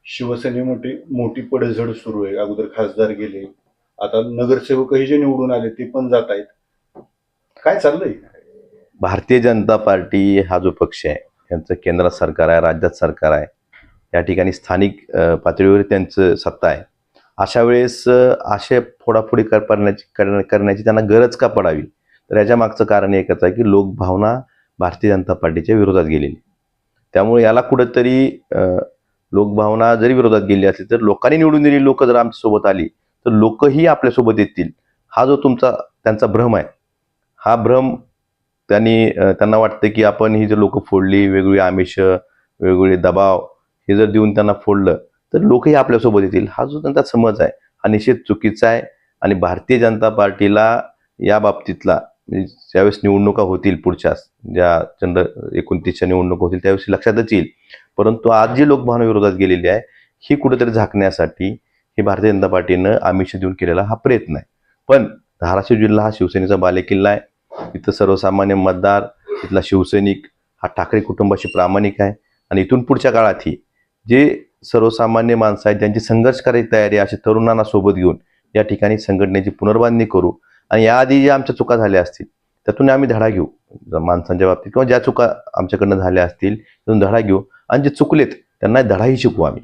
शिवसेनेमध्ये मोठी पडझड सुरू आहे. अगोदर खासदार गेले, आता नगरसेवकही जे निवडून आले ते पण जात आहेत. काय चाललंय? भारतीय जनता पार्टी हा जो पक्ष आहे, त्यांचं केंद्रात सरकार आहे, राज्यात सरकार आहे, या ठिकाणी स्थानिक पातळीवर त्यांचं सत्ता आहे. अशा वेळेस असे फोडाफोडी करण्याची त्यांना गरज का पडावी? तर याच्या मागचं कारण एकच आहे की लोकभावना भारतीय जनता पार्टीच्या विरोधात गेलेली. त्यामुळे याला कुठंतरी लोकभावना जरी विरोधात गेली असली तर लोकांनी निवडून दिलेली लोक जर आमच्यासोबत आली तर लोकही आपल्यासोबत येतील. हा जो त्यांचा भ्रम आहे, हा भ्रम त्यांना वाटतं की आपण ही जर लोक फोडली, वेगवेगळी आमिष, वेगवेगळे दबाव हे जर देऊन त्यांना फोडलं तर लोकही आपल्यासोबत येतील. हा जो त्यांचा समज आहे हा निश्चित चुकीचा आहे. आणि भारतीय जनता पार्टीला या बाबतीतला ज्यावेळेस निवडणुका होतील, पुढच्या ज्या 29च्या निवडणुका होतील त्यावेळेस लक्षातच येईल. परंतु आज जी लोकभावना विरोधात गेलेली आहे ही कुठेतरी झाकण्यासाठी ही भारतीय जनता पार्टीनं आमिष देऊन केलेला हा प्रयत्न आहे. पण धाराशिव जिल्हा हा शिवसेनेचा बालेकिल्ला आहे. इथं सर्वसामान्य मतदार, इथला शिवसैनिक हा ठाकरे कुटुंबाशी प्रामाणिक आहे. आणि इथून पुढच्या काळातही जे सर्वसामान्य माणसं आहेत ज्यांची संघर्ष करायची तयारी आहे, अशा तरुणांना सोबत घेऊन या ठिकाणी संघटनेची पुनर्बांधणी करू. आणि याआधी ज्या आमच्या चुका झाल्या असतील त्यातून आम्ही धडा घेऊ, माणसांच्या बाबतीत किंवा ज्या चुका आमच्याकडनं झाल्या असतील त्यातून धडा घेऊ. आणि जे चुकलेत त्यांना धडाही शिकवू आम्ही.